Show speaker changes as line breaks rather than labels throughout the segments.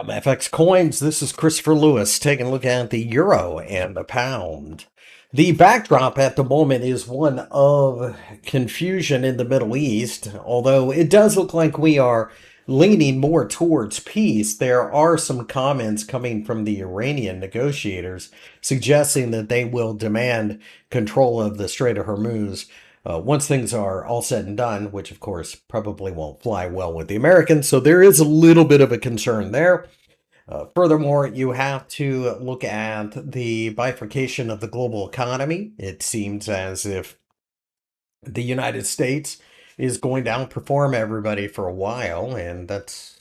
FXCOINZ. This is Christopher Lewis taking a look at the euro and the pound. The backdrop at the moment is one of confusion in the Middle East, although it does look like we are leaning more towards peace. There are some comments coming from the Iranian negotiators suggesting that they will demand control of the Strait of Hormuz once things are all said and done, which of course probably won't fly well with the Americans. So there is a little bit of a concern there. Furthermore, you have to look at the bifurcation of the global economy. It seems as if the United States is going to outperform everybody for a while, and that's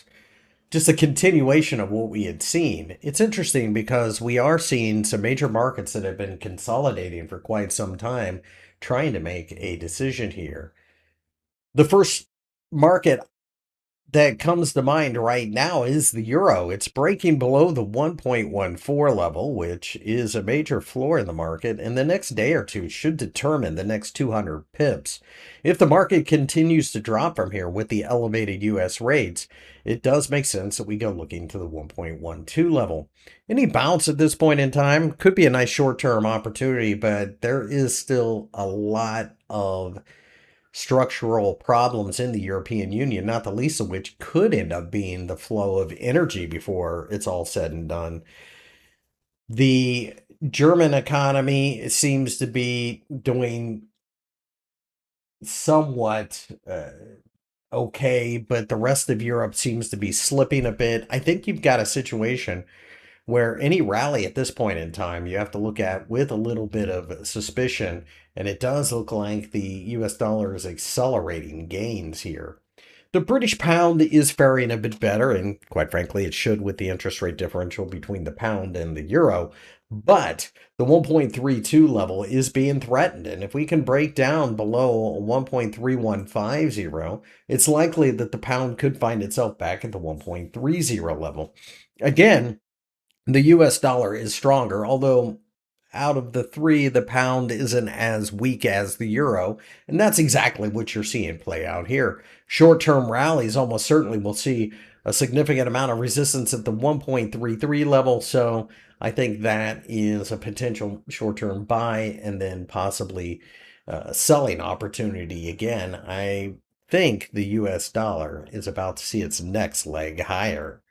just a continuation of what we had seen. It's interesting because we are seeing some major markets that have been consolidating for quite some time trying to make a decision here. The first market that comes to mind right now is the euro. It's breaking below the 1.14 level, which is a major floor in the market, and the next day or two should determine the next 200 pips. If the market continues to drop from here with the elevated US rates, it does make sense that we go looking to the 1.12 level. Any bounce at this point in time could be a nice short-term opportunity, but there is still a lot of structural problems in the European Union, not the least of which could end up being the flow of energy before it's all said and done. The German economy seems to be doing somewhat okay, but the rest of Europe seems to be slipping a bit. I think you've got a situation where any rally at this point in time you have to look at with a little bit of suspicion, and it does look like the US dollar is accelerating gains here. The British pound is faring a bit better, and quite frankly, it should with the interest rate differential between the pound and the euro. But the 1.32 level is being threatened, and if we can break down below 1.3150, it's likely that the pound could find itself back at the 1.30 level. Again, the US dollar is stronger, although out of the three, the pound isn't as weak as the euro, and that's exactly what you're seeing play out here. Short-term rallies almost certainly will see a significant amount of resistance at the 1.33 level, so I think that is a potential short-term buy and then possibly selling opportunity again. I think the US dollar is about to see its next leg higher.